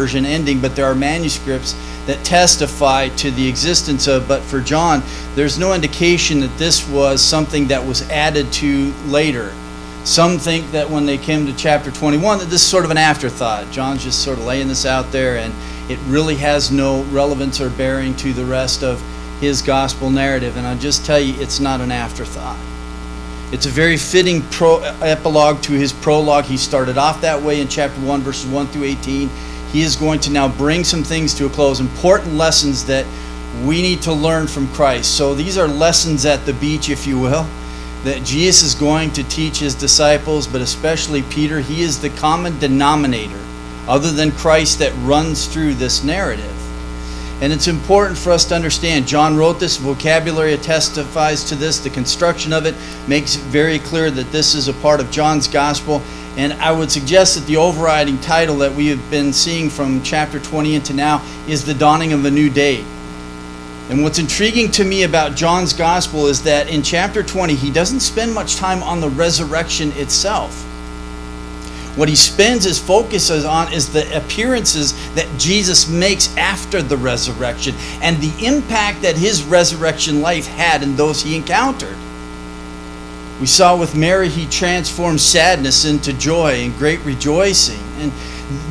version ending, but there are manuscripts that testify to the existence of. But for John, there's no indication that this was something that was added to later. Some think that when they came to chapter 21 that this is sort of an afterthought. John's just sort of laying this out there, and it really has no relevance or bearing to the rest of his gospel narrative. And I'll just tell you, it's not an afterthought. It's a very fitting epilogue to his prologue. He started off that way in chapter 1, verses 1 through 18. He is going to now bring some things to a close, important lessons that we need to learn from Christ. So these are lessons at the beach, if you will, that Jesus is going to teach his disciples, but especially Peter. He is the common denominator, other than Christ, that runs through this narrative. And it's important for us to understand, John wrote this, vocabulary testifies to this, the construction of it makes it very clear that this is a part of John's gospel. And I would suggest that the overriding title that we have been seeing from chapter 20 into now is The Dawning of a New Day. And what's intriguing to me about John's gospel is that in chapter 20, he doesn't spend much time on the resurrection itself. What he spends his focus on is the appearances that Jesus makes after the resurrection and the impact that his resurrection life had in those he encountered. We saw with Mary, he transformed sadness into joy and great rejoicing. And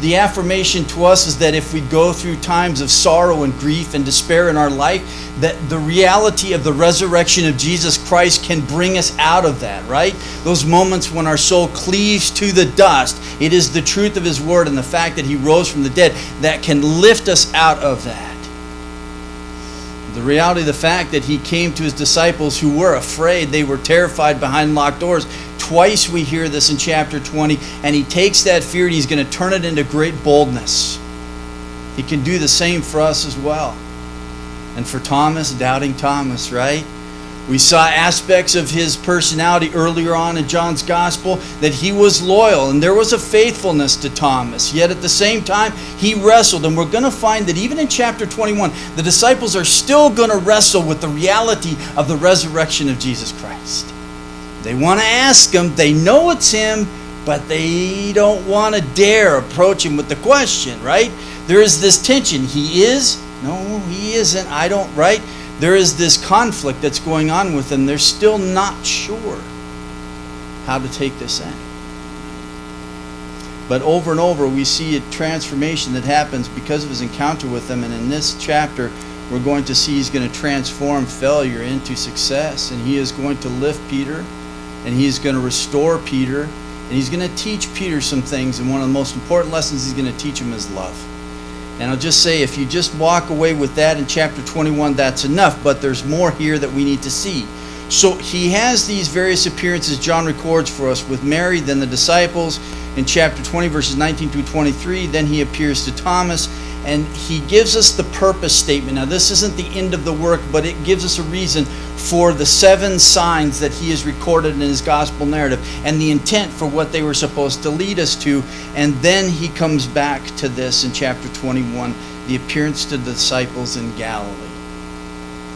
the affirmation to us is that if we go through times of sorrow and grief and despair in our life, that the reality of the resurrection of Jesus Christ can bring us out of that, right? Those moments when our soul cleaves to the dust, it is the truth of his word and the fact that he rose from the dead that can lift us out of that. The reality of the fact that he came to his disciples who were afraid, they were terrified behind locked doors. Twice we hear this in chapter 20, and he takes that fear and he's going to turn it into great boldness. He can do the same for us as well. And for Thomas, doubting Thomas, right? We saw aspects of his personality earlier on in John's gospel, that he was loyal and there was a faithfulness to Thomas. Yet at the same time, he wrestled. And we're going to find that even in chapter 21, the disciples are still going to wrestle with the reality of the resurrection of Jesus Christ. They want to ask him, they know it's him, but they don't want to dare approach him with the question, right? There is this tension. He is? No, he isn't. I don't, right? There is this conflict that's going on with them. They're still not sure how to take this in. But over and over, we see a transformation that happens because of his encounter with them. And in this chapter, we're going to see he's going to transform failure into success. And he is going to lift Peter, and he's going to restore Peter, and he's going to teach Peter some things. And one of the most important lessons he's going to teach him is love. And I'll just say, if you just walk away with that in chapter 21, that's enough. But there's more here that we need to see. So he has these various appearances John records for us with Mary, then the disciples in chapter 20, verses 19 through 23. Then he appears to Thomas, and he gives us the purpose statement. Now, this isn't the end of the work, but it gives us a reason for the 7 signs that he has recorded in his gospel narrative and the intent for what they were supposed to lead us to. And then he comes back to this in chapter 21, the appearance to the disciples in Galilee.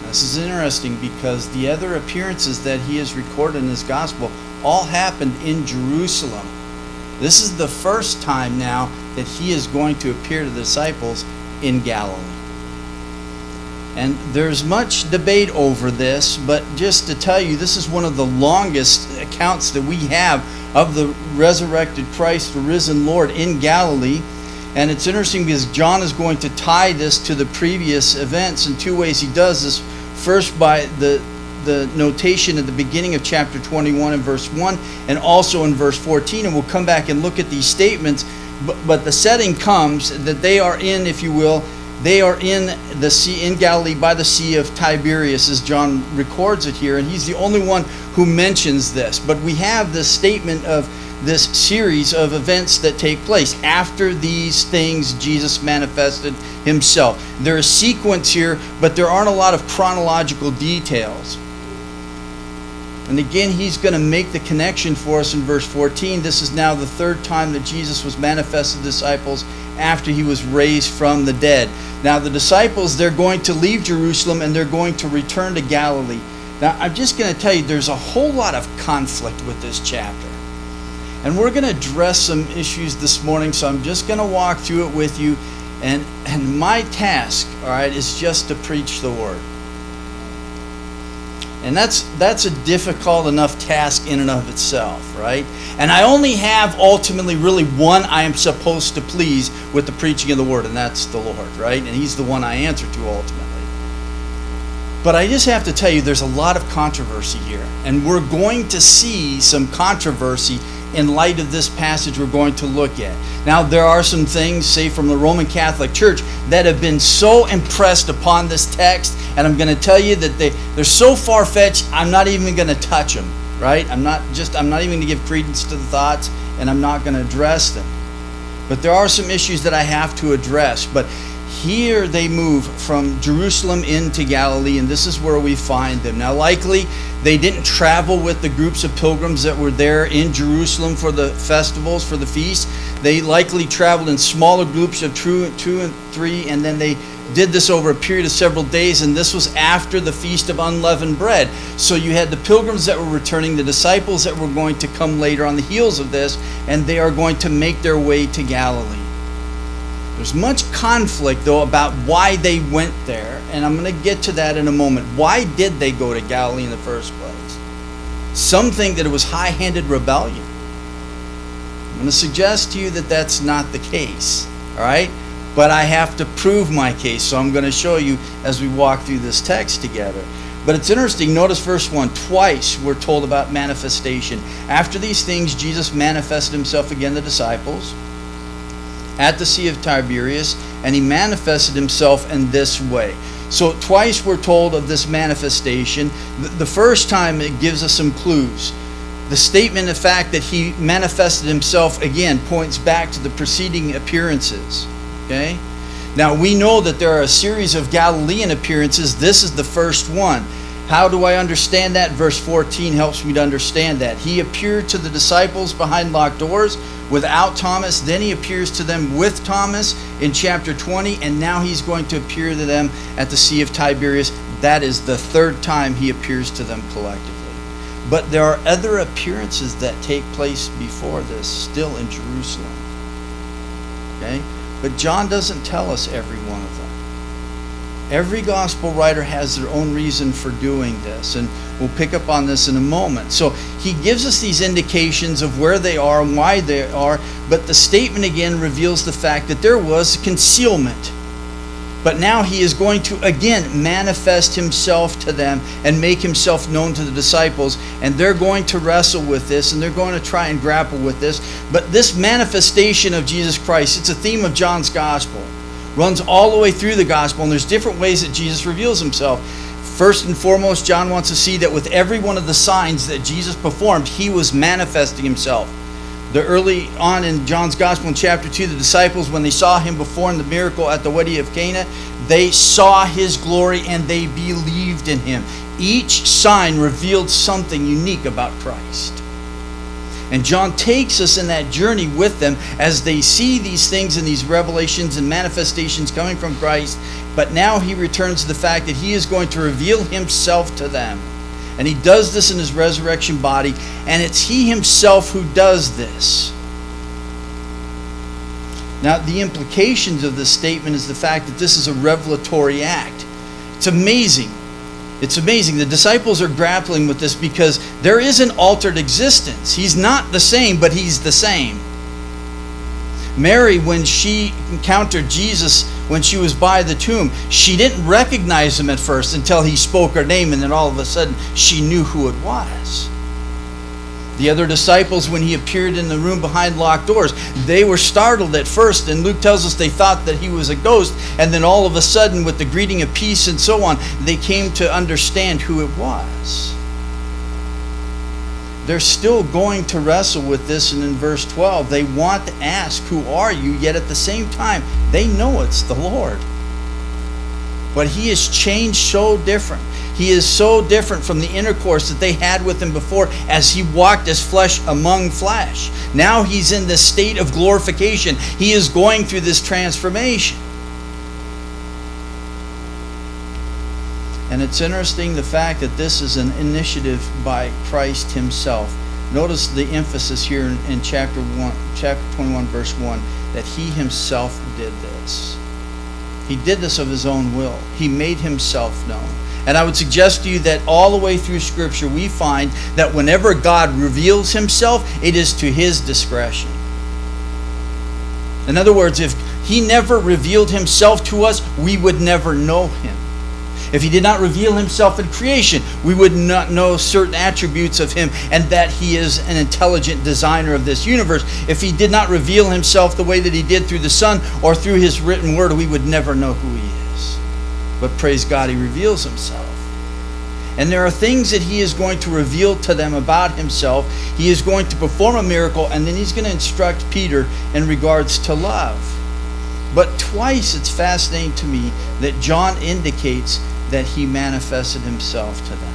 Now, this is interesting because the other appearances that he has recorded in his gospel all happened in Jerusalem. This is the first time now that he is going to appear to the disciples in Galilee. And there's much debate over this, but just to tell you, this is one of the longest accounts that we have of the resurrected Christ, the risen Lord in Galilee. And it's interesting because John is going to tie this to the previous events in 2 ways. He does this first by the notation at the beginning of chapter 21 and verse 1, and also in verse 14. And we'll come back and look at these statements. But the setting comes that they are in, if you will, they are in the sea, in Galilee by the Sea of Tiberias, as John records it here. And he's the only one who mentions this. But we have this statement of this series of events that take place. After these things, Jesus manifested himself. There is sequence here, but there aren't a lot of chronological details. And again, he's going to make the connection for us in verse 14. This is now the 3rd time that Jesus was manifested to disciples after he was raised from the dead. Now the disciples, they're going to leave Jerusalem and they're going to return to Galilee. Now I'm just going to tell you, there's a whole lot of conflict with this chapter. And we're going to address some issues this morning, so I'm just going to walk through it with you. And my task, all right, is just to preach the word. And that's a difficult enough task in and of itself, right? And I only have ultimately really one I am supposed to please with the preaching of the word, and that's the Lord, right? And he's the one I answer to ultimately. But I just have to tell you, there's a lot of controversy here. And we're going to see some controversy in light of this passage we're going to look at. Now, there are some things, say from the Roman Catholic Church, that have been so impressed upon this text, and I'm going to tell you that they're so far-fetched, I'm not even going to touch them, right? I'm not even going to give credence to the thoughts, and I'm not going to address them. But there are some issues that I have to address. But here they move from Jerusalem into Galilee, and this is where we find them. Now, likely, they didn't travel with the groups of pilgrims that were there in Jerusalem for the festivals, for the feast. They likely traveled in smaller groups of two and three, and then they did this over a period of several days, and this was after the Feast of Unleavened Bread. So you had the pilgrims that were returning, the disciples that were going to come later on the heels of this, and they are going to make their way to Galilee. There's much conflict, though, about why they went there, and I'm going to get to that in a moment. Why did they go to Galilee in the first place? Some think that it was high-handed rebellion. I'm going to suggest to you that that's not the case, all right? But I have to prove my case, so I'm going to show you as we walk through this text together. But it's interesting, notice verse 1, twice we're told about manifestation. After these things, Jesus manifested himself again to the disciples at the Sea of Tiberias, and he manifested himself in this way. So twice we're told of this manifestation. The first time it gives us some clues. The statement, the fact that he manifested himself again, points back to the preceding appearances. Okay? Now we know that there are a series of Galilean appearances. This is the first one. How do I understand that? Verse 14 helps me to understand that. He appeared to the disciples behind locked doors without Thomas. Then he appears to them with Thomas in chapter 20. And now he's going to appear to them at the Sea of Tiberias. That is the third time he appears to them collectively. But there are other appearances that take place before this, still in Jerusalem. Okay? But John doesn't tell us every one of them. Every gospel writer has their own reason for doing this, and we'll pick up on this in a moment. So he gives us these indications of where they are and why they are, but the statement again reveals the fact that there was concealment. But now he is going to again manifest himself to them and make himself known to the disciples, and they're going to wrestle with this, and they're going to try and grapple with this. But this manifestation of Jesus Christ, it's a theme of John's gospel. Runs all the way through the gospel, and there's different ways that Jesus reveals himself. First and foremost, John wants to see that with every one of the signs that Jesus performed, he was manifesting himself. The early on in John's gospel in chapter 2, the disciples, when they saw him perform the miracle at the wedding of Cana, they saw his glory and they believed in him. Each sign revealed something unique about Christ. And John takes us in that journey with them as they see these things and these revelations and manifestations coming from Christ. But now he returns to the fact that he is going to reveal himself to them. And he does this in his resurrection body. And it's he himself who does this. Now, the implications of this statement is the fact that this is a revelatory act. It's amazing. It's amazing. The disciples are grappling with this because there is an altered existence. He's not the same, but he's the same. Mary, when she encountered Jesus when she was by the tomb, she didn't recognize him at first until he spoke her name, and then all of a sudden she knew who it was. The other disciples, when he appeared in the room behind locked doors, they were startled at first, and Luke tells us they thought that he was a ghost, and then all of a sudden, with the greeting of peace and so on, they came to understand who it was. They're still going to wrestle with this, and in verse 12, they want to ask, "Who are you?" Yet at the same time, they know it's the Lord. But he has changed so different. He is so different from the intercourse that they had with him before as he walked as flesh among flesh. Now he's in this state of glorification. He is going through this transformation. And it's interesting the fact that this is an initiative by Christ himself. Notice the emphasis here in chapter 21, verse 1, that he himself did this. He did this of his own will. He made himself known. And I would suggest to you that all the way through Scripture we find that whenever God reveals himself, it is to his discretion. In other words, if he never revealed himself to us, we would never know him. If he did not reveal himself in creation, we would not know certain attributes of him and that he is an intelligent designer of this universe. If he did not reveal himself the way that he did through the Son or through his written word, we would never know who he is. But praise God, he reveals himself. And there are things that he is going to reveal to them about himself. He is going to perform a miracle, and then he's going to instruct Peter in regards to love. But twice it's fascinating to me that John indicates that he manifested himself to them.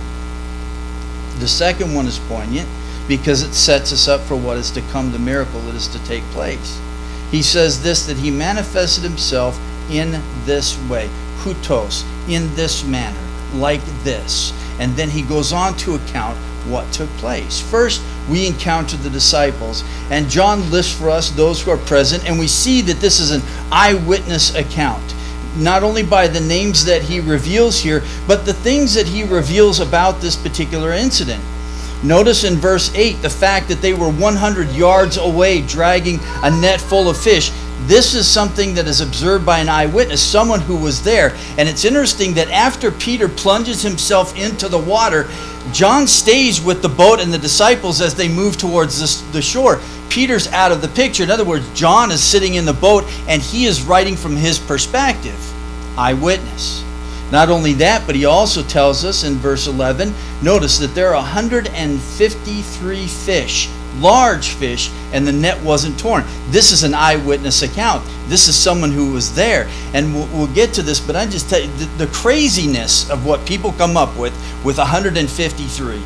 The second one is poignant because it sets us up for what is to come, the miracle that is to take place. He says this, that he manifested himself in this way, hutos, in this manner, like this. And then he goes on to account what took place. First, we encountered the disciples, and John lists for us those who are present, and we see that this is an eyewitness account. Not only by the names that he reveals here, but the things that he reveals about this particular incident. Notice in verse 8 the fact that they were 100 yards away dragging a net full of fish. This is something that is observed by an eyewitness, someone who was there. And it's interesting that after Peter plunges himself into the water, John stays with the boat and the disciples as they move towards the shore. Peter's out of the picture. In other words, John is sitting in the boat and he is writing from his perspective. Eyewitness. Not only that, but he also tells us in verse 11, notice that there are 153 fish, large fish, and the net wasn't torn. This is an eyewitness account. This is someone who was there. And we'll get to this, but I just tell you, the craziness of what people come up with 153.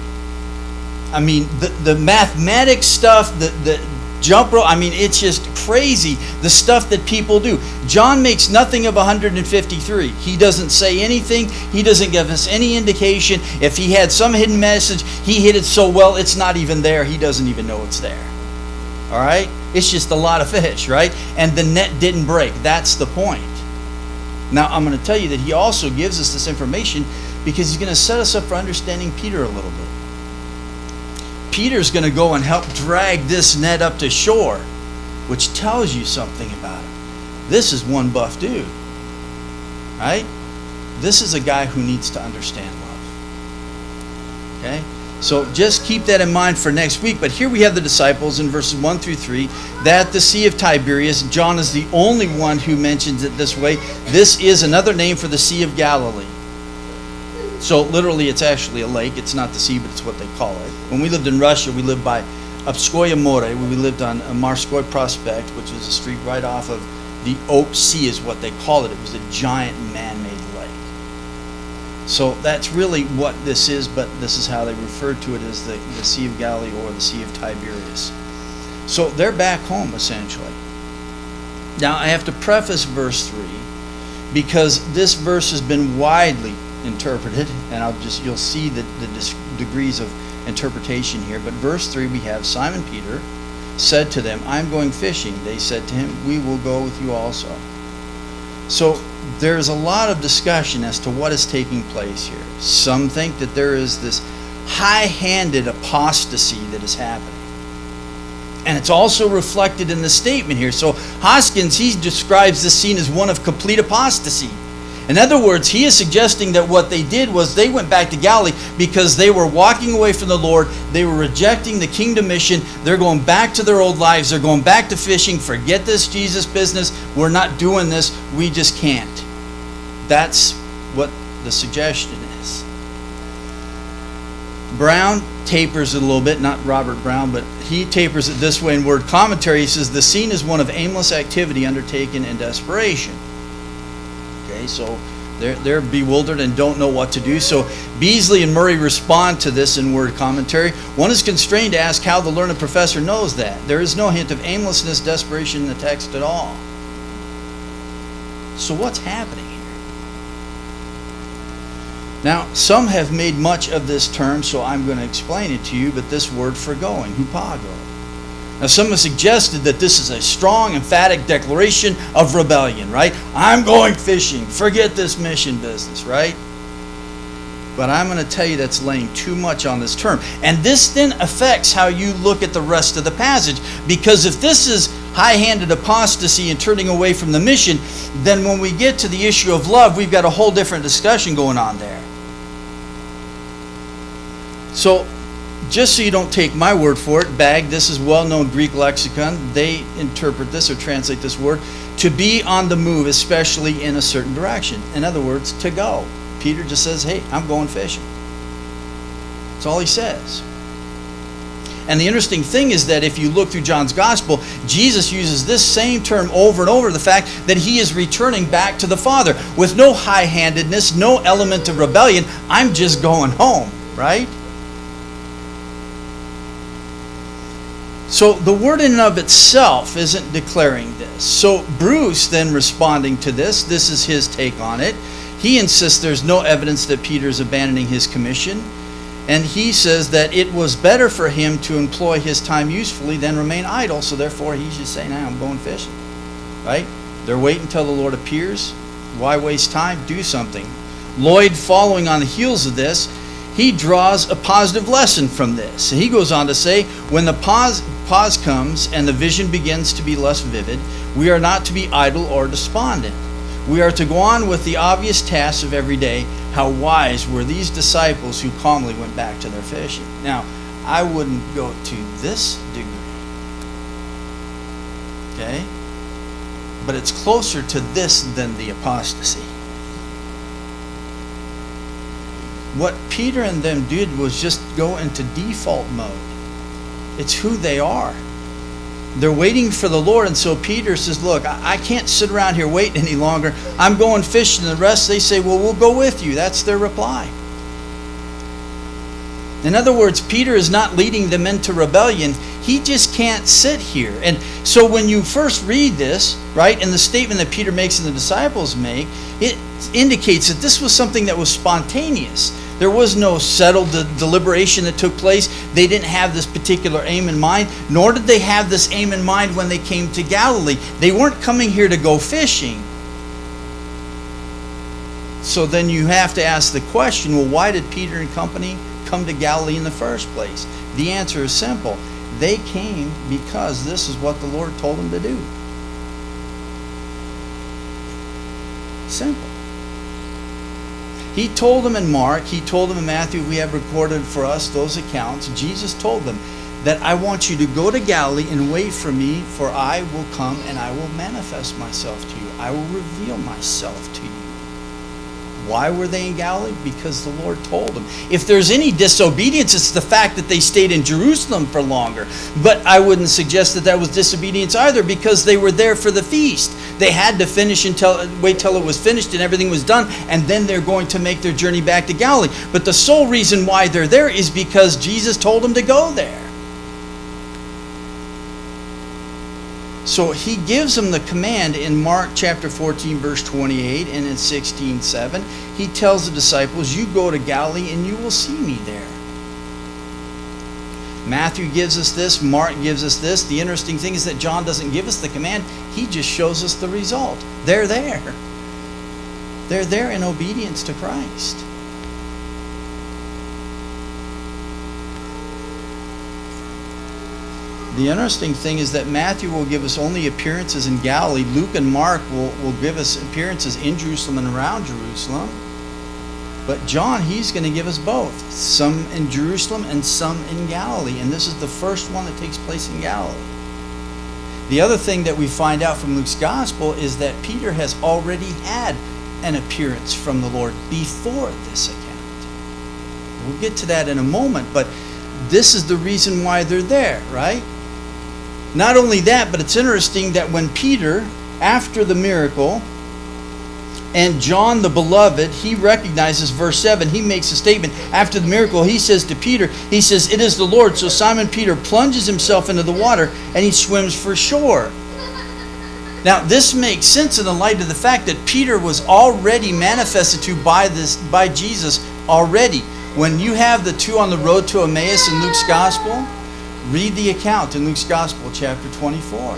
I mean, the mathematics stuff, the jump rope, I mean, it's just crazy, the stuff that people do. John makes nothing of 153. He doesn't say anything. He doesn't give us any indication. If he had some hidden message, he hid it so well, it's not even there. He doesn't even know it's there. All right? It's just a lot of fish, right? And the net didn't break. That's the point. Now, I'm going to tell you that he also gives us this information because he's going to set us up for understanding Peter a little bit. Peter's going to go and help drag this net up to shore, which tells you something about him. This is one buff dude, right? This is a guy who needs to understand love. Okay? So just keep that in mind for next week. But here we have the disciples in verses 1 through 3. That the Sea of Tiberias, John is the only one who mentions it this way. This is another name for the Sea of Galilee. So literally it's actually a lake. It's not the sea, but it's what they call it. When we lived in Russia, we lived by Upskoye More. We lived on Marskoye Prospect, which is a street right off of the Ope Sea is what they call it. It was a giant man-made lake. So that's really what this is, but this is how they refer to it as the Sea of Galilee or the Sea of Tiberias. So they're back home, essentially. Now I have to preface verse 3 because this verse has been widely interpreted, and you'll see the degrees of interpretation here. But verse 3 we have Simon Peter said to them, I'm going fishing. They said to him, we will go with you also. So there's a lot of discussion as to what is taking place here. Some think that there is this high-handed apostasy that is happening. And it's also reflected in the statement here. So Hoskins, he describes this scene as one of complete apostasy. In other words, he is suggesting that what they did was they went back to Galilee because they were walking away from the Lord. They were rejecting the kingdom mission. They're going back to their old lives. They're going back to fishing. Forget this Jesus business. We're not doing this. We just can't. That's what the suggestion is. Brown tapers it a little bit, not Robert Brown, but he tapers it this way in Word Commentary. He says, the scene is one of aimless activity undertaken in desperation. So they're bewildered and don't know what to do. So Beasley and Murray respond to this in Word Commentary. One is constrained to ask how the learned professor knows that. There is no hint of aimlessness, desperation in the text at all. So what's happening here? Now, some have made much of this term, so I'm going to explain it to you, but this word for going, hupago. Now, some have suggested that this is a strong, emphatic declaration of rebellion, right? I'm going fishing. Forget this mission business, right? But I'm going to tell you that's laying too much on this term. And this then affects how you look at the rest of the passage. Because if this is high-handed apostasy and turning away from the mission, then when we get to the issue of love, we've got a whole different discussion going on there. So, just so you don't take my word for it, BAG, this is well-known Greek lexicon. They interpret this or translate this word to be on the move, especially in a certain direction. In other words, to go. Peter just says, hey, I'm going fishing. That's all he says. And the interesting thing is that if you look through John's Gospel, Jesus uses this same term over and over, the fact that he is returning back to the Father with no high-handedness, no element of rebellion. I'm just going home, right? So the word in and of itself isn't declaring this. So Bruce then responding to this is his take on it. He insists there's no evidence that Peter's abandoning his commission. And he says that it was better for him to employ his time usefully than remain idle. So therefore he's just saying, I'm going fishing. Right? They're waiting until the Lord appears. Why waste time? Do something. Lloyd, following on the heels of this, he draws a positive lesson from this. He goes on to say, when the pause comes and the vision begins to be less vivid, we are not to be idle or despondent. We are to go on with the obvious tasks of every day. How wise were these disciples who calmly went back to their fishing. Now, I wouldn't go to this degree. Okay? But it's closer to this than the apostasy. What Peter and them did was just go into default mode. It's who they are. They're waiting for the Lord, and so Peter says, look, I can't sit around here waiting any longer. I'm going fishing. And the rest, they say, well, we'll go with you. That's their reply. In other words, Peter is not leading them into rebellion. He just can't sit here. And so when you first read this, right, and the statement that Peter makes and the disciples make, it indicates that this was something that was spontaneous. There was no settled deliberation that took place. They didn't have this particular aim in mind, nor did they have this aim in mind when they came to Galilee. They weren't coming here to go fishing. So then you have to ask the question, well, why did Peter and company come to Galilee in the first place? The answer is simple. They came because this is what the Lord told them to do. Simple. He told them in Mark, he told them in Matthew, we have recorded for us those accounts. Jesus told them that I want you to go to Galilee and wait for me, for I will come and I will manifest myself to you. I will reveal myself to you. Why were they in Galilee? Because the Lord told them. If there's any disobedience, it's the fact that they stayed in Jerusalem for longer. But I wouldn't suggest that was disobedience either, because they were there for the feast. They had to wait till it was finished and everything was done, and then they're going to make their journey back to Galilee. But the sole reason why they're there is because Jesus told them to go there. So he gives them the command in Mark chapter 14, verse 28, and in 16:7. He tells the disciples, you go to Galilee and you will see me there. Matthew gives us this, Mark gives us this. The interesting thing is that John doesn't give us the command. He just shows us the result. They're there. They're there in obedience to Christ. The interesting thing is that Matthew will give us only appearances in Galilee. Luke and Mark will give us appearances in Jerusalem and around Jerusalem. But John, he's going to give us both. Some in Jerusalem and some in Galilee. And this is the first one that takes place in Galilee. The other thing that we find out from Luke's gospel is that Peter has already had an appearance from the Lord before this account. We'll get to that in a moment, but this is the reason why they're there, right? Not only that, but it's interesting that when Peter, after the miracle, and John the beloved, he recognizes verse 7, he makes a statement. After the miracle, he says to Peter, he says, it is the Lord. So Simon Peter plunges himself into the water and he swims for shore. Now, this makes sense in the light of the fact that Peter was already manifested to by Jesus already. When you have the two on the road to Emmaus in Luke's gospel, Read the account in Luke's Gospel, chapter 24.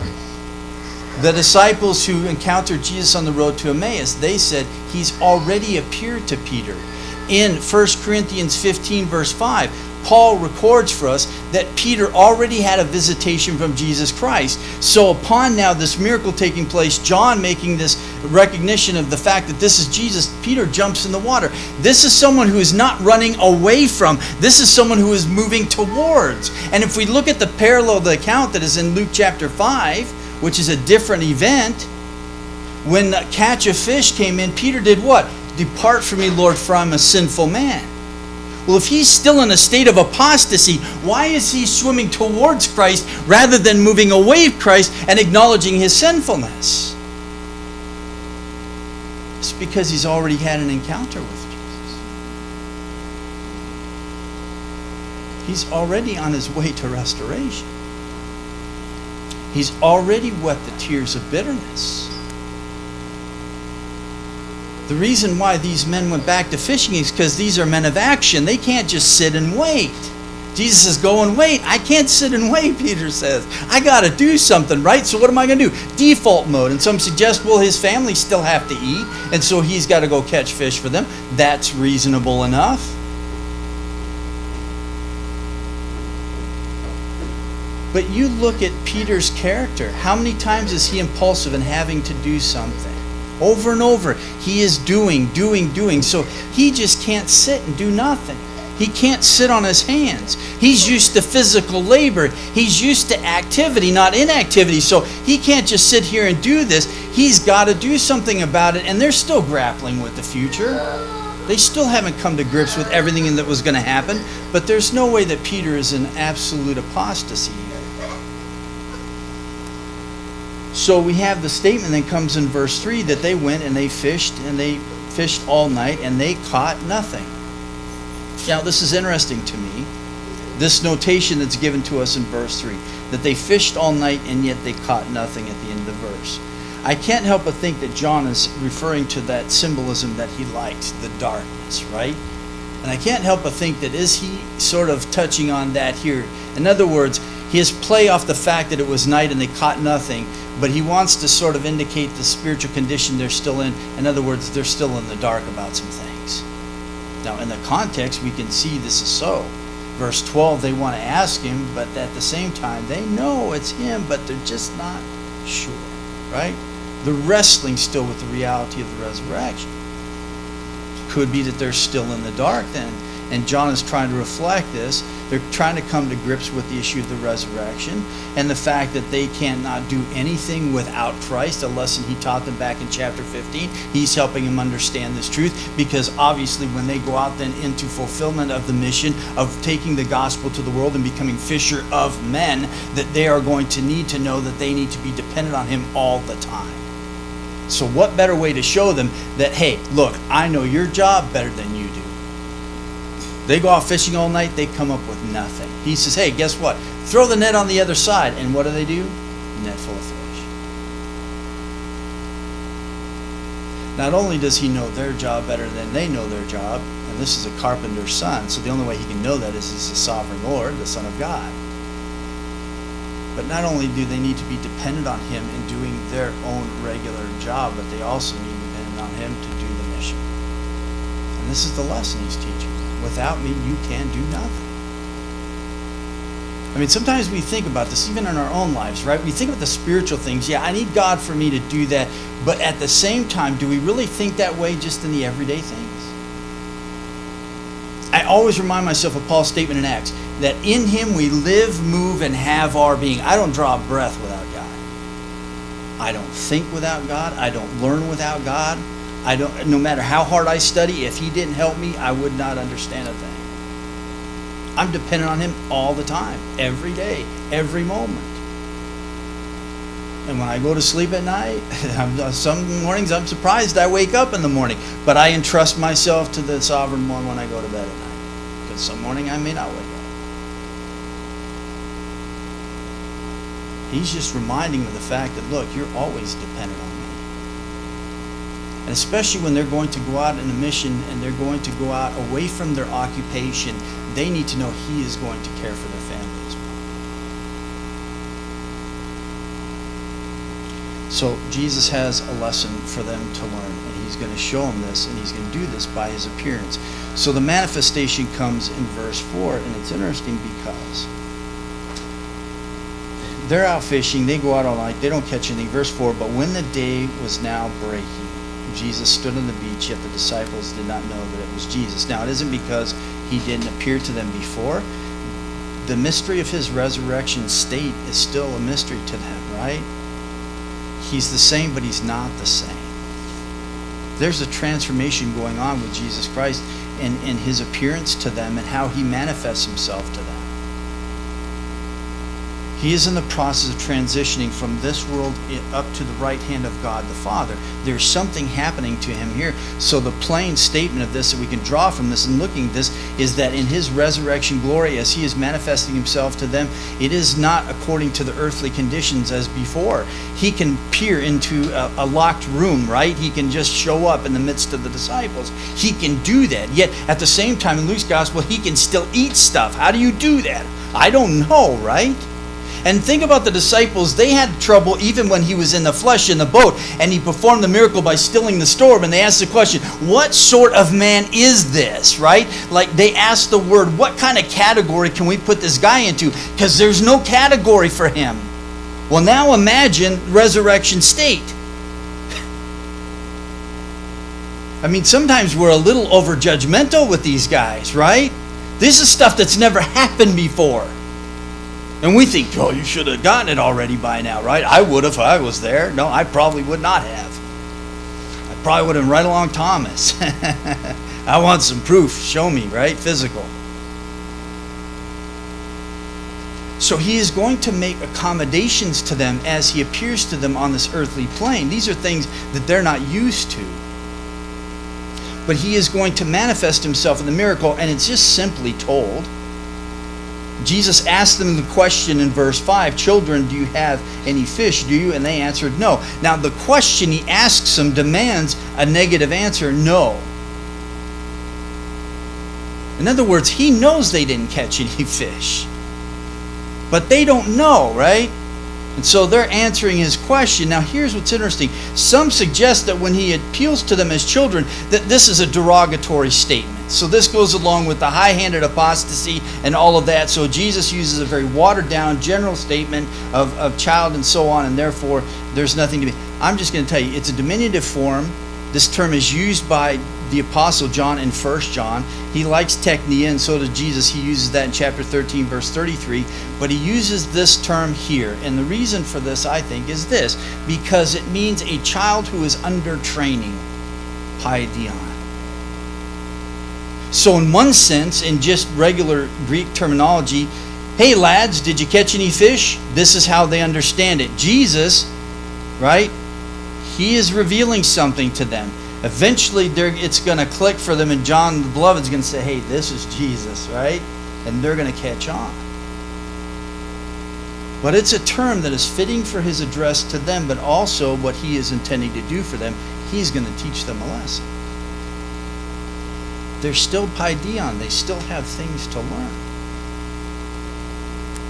The disciples who encountered Jesus on the road to Emmaus, they said, he's already appeared to Peter. In 1 Corinthians 15, verse 5, Paul records for us that Peter already had a visitation from Jesus Christ. So upon now this miracle taking place, John making this recognition of the fact that this is Jesus, Peter jumps in the water. This is someone who is not running away from. This is someone who is moving towards. And if we look at the parallel of the account that is in Luke chapter 5, which is a different event, when the catch of fish came in, Peter did what? Depart from me, Lord, for I'm a sinful man. Well, if he's still in a state of apostasy, why is he swimming towards Christ rather than moving away from Christ and acknowledging his sinfulness? It's because he's already had an encounter with Jesus. He's already on his way to restoration. He's already wept the tears of bitterness. The reason why these men went back to fishing is because these are men of action. They can't just sit and wait. Jesus says, go and wait. I can't sit and wait, Peter says. I got to do something, right? So what am I going to do? Default mode. And some suggest, well, his family still have to eat, and so he's got to go catch fish for them. That's reasonable enough. But you look at Peter's character. How many times is he impulsive in having to do something? Over and over, he is doing. So he just can't sit and do nothing. He can't sit on his hands. He's used to physical labor. He's used to activity, not inactivity. So he can't just sit here and do this. He's got to do something about it. And they're still grappling with the future. They still haven't come to grips with everything that was going to happen. But there's no way that Peter is in absolute apostasy. So we have the statement that comes in verse 3 that they went and they fished all night and they caught nothing. Now this is interesting to me. This notation that's given to us in verse 3, that they fished all night and yet they caught nothing at the end of the verse. I can't help but think that John is referring to that symbolism that he liked, the darkness, right? And I can't help but think that is he sort of touching on that here. In other words, his play off the fact that it was night and they caught nothing, but he wants to sort of indicate the spiritual condition they're still in. In other words, they're still in the dark about some things. Now, in the context, we can see this is so. Verse 12, they want to ask him, but at the same time, they know it's him, but they're just not sure, right? They're wrestling still with the reality of the resurrection. Could be that they're still in the dark then. And John is trying to reflect this. They're trying to come to grips with the issue of the resurrection and the fact that they cannot do anything without Christ, a lesson he taught them back in chapter 15. He's helping them understand this truth because obviously when they go out then into fulfillment of the mission of taking the gospel to the world and becoming fisher of men, that they are going to need to know that they need to be dependent on him all the time. So what better way to show them that, hey, look, I know your job better than you do. They go out fishing all night, they come up with nothing. He says, hey, guess what? Throw the net on the other side. And what do? Net full of fish. Not only does he know their job better than they know their job, and this is a carpenter's son, so the only way he can know that is he's the sovereign Lord, the Son of God. But not only do they need to be dependent on him in doing their own regular job, but they also need to be dependent on him to do the mission. And this is the lesson he's teaching. Without me, you can do nothing. I mean, sometimes we think about this, even in our own lives, right? We think about the spiritual things. Yeah, I need God for me to do that. But at the same time, do we really think that way just in the everyday things? I always remind myself of Paul's statement in Acts, that in him we live, move, and have our being. I don't draw a breath without God. I don't think without God. I don't learn without God. No matter how hard I study, if he didn't help me, I would not understand a thing. I'm dependent on him all the time, every day, every moment. And when I go to sleep at night, some mornings I'm surprised I wake up in the morning, but I entrust myself to the sovereign one when I go to bed at night. Because some morning I may not wake up. He's just reminding me of the fact that, look, you're always dependent on me. And especially when they're going to go out in a mission and they're going to go out away from their occupation, they need to know he is going to care for their family as well. So Jesus has a lesson for them to learn, and he's going to show them this, and he's going to do this by his appearance. So the manifestation comes in verse 4, and it's interesting because they're out fishing, they go out all night, they don't catch anything. Verse 4, but when the day was now breaking, Jesus stood on the beach, yet the disciples did not know that it was Jesus. Now, it isn't because he didn't appear to them before. The mystery of his resurrection state is still a mystery to them, right? He's the same, but he's not the same. There's a transformation going on with Jesus Christ and his appearance to them and how he manifests himself to them. He is in the process of transitioning from this world up to the right hand of God the Father. There's something happening to him here. So the plain statement of this that we can draw from this and looking at this is that in his resurrection glory, as he is manifesting himself to them, it is not according to the earthly conditions as before. He can peer into a locked room, right? He can just show up in the midst of the disciples. He can do that. Yet at the same time in Luke's gospel, he can still eat stuff. How do you do that? I don't know, right? And think about the disciples. They had trouble even when he was in the flesh in the boat, and he performed the miracle by stilling the storm. And they asked the question, what sort of man is this, right? Like they asked the word, what kind of category can we put this guy into? Because there's no category for him. Well, now imagine resurrection state. I mean, sometimes we're a little over judgmental with these guys, right? This is stuff that's never happened before. And we think, oh, you should have gotten it already by now, right? I would have if I was there. No, I probably would not have. I probably would have right along Thomas. I want some proof. Show me, right? Physical. So he is going to make accommodations to them as he appears to them on this earthly plane. These are things that they're not used to. But he is going to manifest himself in the miracle, and it's just simply told. Jesus asked them the question in verse 5, children, do you have any fish? Do you? And they answered no. Now the question he asks them demands a negative answer, no. In other words, he knows they didn't catch any fish. But they don't know, right? And so they're answering his question. Now here's what's interesting. Some suggest that when he appeals to them as children, that this is a derogatory statement. So this goes along with the high-handed apostasy and all of that. So Jesus uses a very watered-down general statement of child and so on, and therefore there's nothing to be. I'm just going to tell you, it's a diminutive form. This term is used by the Apostle John in 1 John. He likes teknia, and so does Jesus. He uses that in chapter 13, verse 33. But he uses this term here. And the reason for this, I think, is this. Because it means a child who is under training. Paidion. So in one sense, in just regular Greek terminology, hey lads, did you catch any fish? This is how they understand it. Jesus, right? He is revealing something to them. Eventually, it's going to click for them, and John the Beloved is going to say, hey, this is Jesus, right? And they're going to catch on. But it's a term that is fitting for his address to them, but also what he is intending to do for them. He's going to teach them a lesson. They're still paidion. They still have things to learn.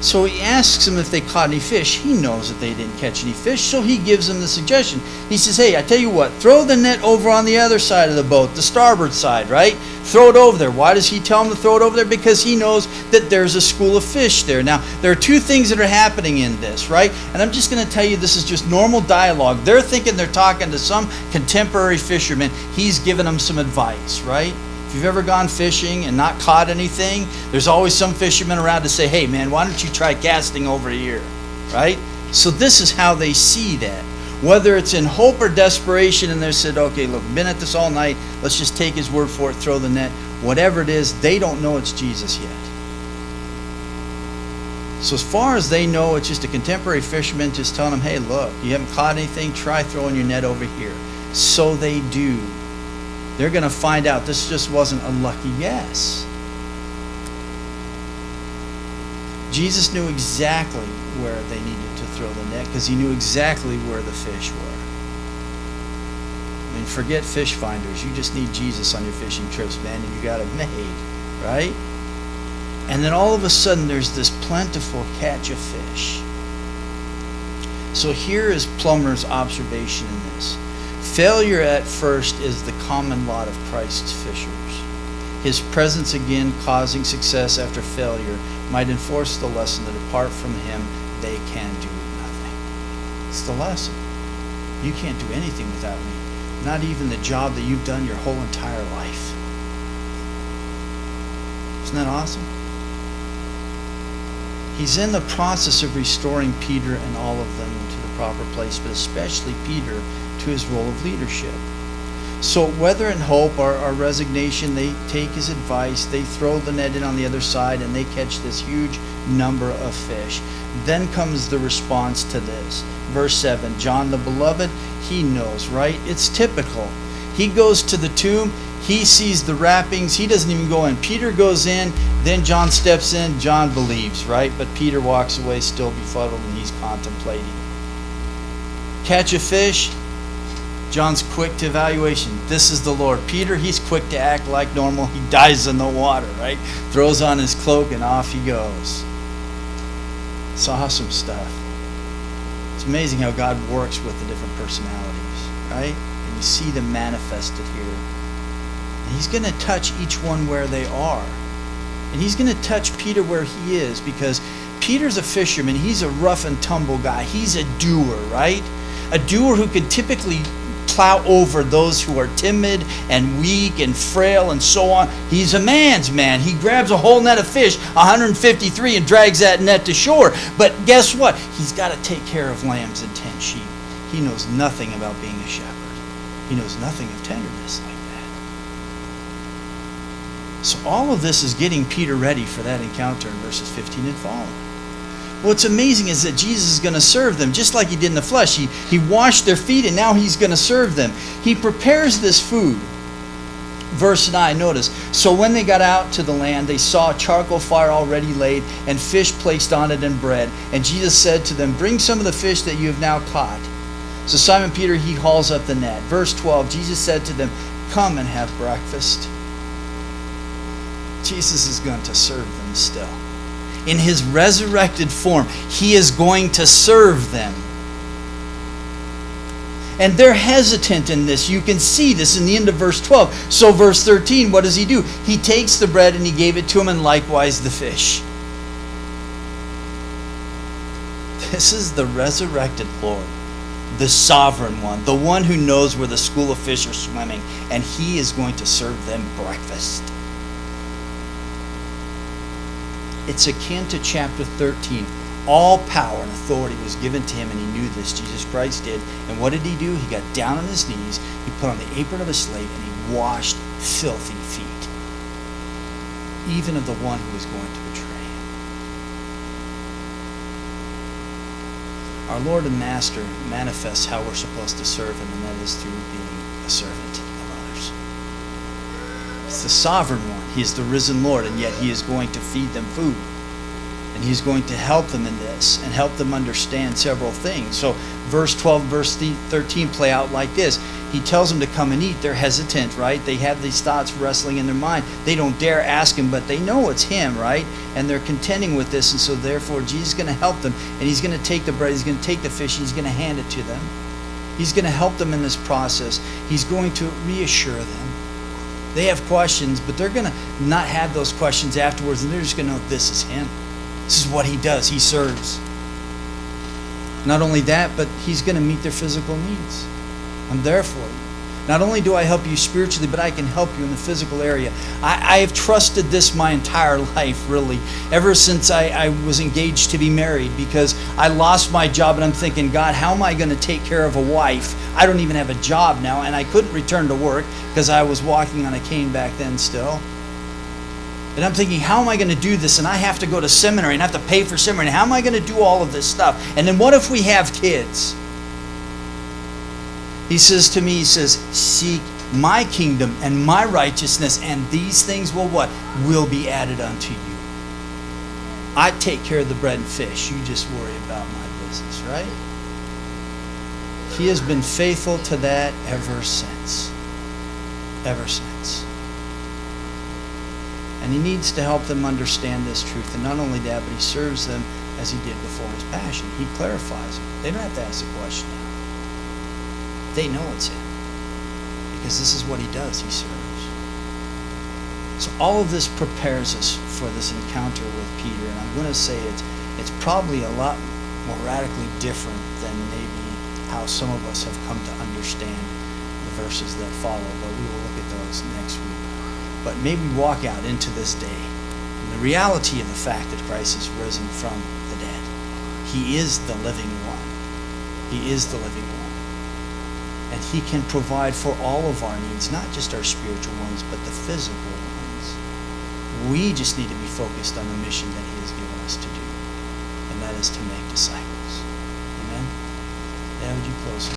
So he asks them if they caught any fish. He knows that they didn't catch any fish, so he gives them the suggestion. He says, hey, I tell you what, throw the net over on the other side of the boat, the starboard side, right? Throw it over there. Why does he tell them to throw it over there? Because he knows that there's a school of fish there. Now, there are two things that are happening in this, right? And I'm just going to tell you this is just normal dialogue. They're thinking they're talking to some contemporary fisherman. He's giving them some advice, right? If you've ever gone fishing and not caught anything, there's always some fisherman around to say, hey man, why don't you try casting over here, right? So this is how they see that. Whether it's in hope or desperation, and they said, okay, look, been at this all night, let's just take his word for it, throw the net. Whatever it is, they don't know it's Jesus yet. So as far as they know, it's just a contemporary fisherman just telling them, hey, look, you haven't caught anything, try throwing your net over here. So they do. They're going to find out this just wasn't a lucky guess. Jesus knew exactly where they needed to throw the net because he knew exactly where the fish were. I mean, forget fish finders. You just need Jesus on your fishing trips, man, and you got it made, right? And then all of a sudden there's this plentiful catch of fish. So here is Plummer's observation in this. Failure at first is the common lot of Christ's fishers. His presence again causing success after failure might enforce the lesson that apart from him, they can do nothing. It's the lesson. You can't do anything without me. Not even the job that you've done your whole entire life. Isn't that awesome? He's in the process of restoring Peter and all of them into the proper place, but especially Peter to his role of leadership. So whether in hope or resignation, they take his advice, they throw the net in on the other side, and they catch this huge number of fish. Then comes the response to this. Verse 7, John the beloved, he knows, right? It's typical. He goes to the tomb, he sees the wrappings, he doesn't even go in. Peter goes in, then John steps in, John believes, right? But Peter walks away still befuddled and he's contemplating. Catch a fish, John's quick to evaluation. This is the Lord. Peter, he's quick to act like normal. He dives in the water, right? Throws on his cloak and off he goes. It's awesome stuff. It's amazing how God works with the different personalities, right? And you see them manifested here. And he's going to touch each one where they are. And he's going to touch Peter where he is, because Peter's a fisherman. He's a rough and tumble guy. He's a doer, right? A doer who could typically plow over those who are timid and weak and frail and so on. He's a man's man. He grabs a whole net of fish, 153, and drags that net to shore. But guess what? He's got to take care of lambs and 10 sheep. He knows nothing about being a shepherd. He knows nothing of tenderness like that. So all of this is getting Peter ready for that encounter in verses 15 and following. What's amazing is that Jesus is going to serve them just like he did in the flesh. He washed their feet and now he's going to serve them. He prepares this food. Verse 9, notice. So when they got out to the land, they saw a charcoal fire already laid and fish placed on it and bread. And Jesus said to them, bring some of the fish that you have now caught. So Simon Peter, he hauls up the net. Verse 12, Jesus said to them, come and have breakfast. Jesus is going to serve them still. In his resurrected form, he is going to serve them. And they're hesitant in this. You can see this in the end of verse 12. So verse 13, what does he do? He takes the bread and he gave it to them, and likewise the fish. This is the resurrected Lord, the sovereign one, the one who knows where the school of fish are swimming, and he is going to serve them breakfast. It's akin to chapter 13. All power and authority was given to him, and he knew this. Jesus Christ did. And what did he do? He got down on his knees, he put on the apron of a slave, and he washed filthy feet, even of the one who was going to betray him. Our Lord and Master manifests how we're supposed to serve him, and that is through being a servant of others. He's the sovereign one. He is the risen Lord, and yet he is going to feed them food. And he's going to help them in this and help them understand several things. So verse 12, verse 13 play out like this. He tells them to come and eat. They're hesitant, right? They have these thoughts wrestling in their mind. They don't dare ask him, but they know it's him, right? And they're contending with this, and so therefore Jesus is going to help them. And he's going to take the bread, he's going to take the fish, and he's going to hand it to them. He's going to help them in this process. He's going to reassure them. They have questions, but they're going to not have those questions afterwards, and they're just going to know this is him. This is what he does. He serves. Not only that, but he's going to meet their physical needs. I'm there for you. Not only do I help you spiritually, but I can help you in the physical area. I have trusted this my entire life, really, ever since I was engaged to be married, because I lost my job and I'm thinking, God, how am I going to take care of a wife? I don't even have a job now, and I couldn't return to work because I was walking on a cane back then still. And I'm thinking, how am I going to do this? And I have to go to seminary and have to pay for seminary. How am I going to do all of this stuff? And then what if we have kids? He says to me, he says, seek my kingdom and my righteousness, and these things will what? Will be added unto you. I take care of the bread and fish. You just worry about my business, right? He has been faithful to that ever since. Ever since. And he needs to help them understand this truth. And not only that, but he serves them as he did before his passion. He clarifies it. They don't have to ask the question now. They know it's him. Because this is what he does. He serves. So all of this prepares us for this encounter with Peter. And I'm going to say it's probably a lot more radically different than maybe how some of us have come to understand the verses that follow. But we will look at those next week. But maybe walk out into this day and the reality of the fact that Christ is risen from the dead. He is the living one. He is the living one. And he can provide for all of our needs, not just our spiritual ones, but the physical ones. We just need to be focused on the mission that he has given us to do. And that is to make disciples. Amen? Now would you close?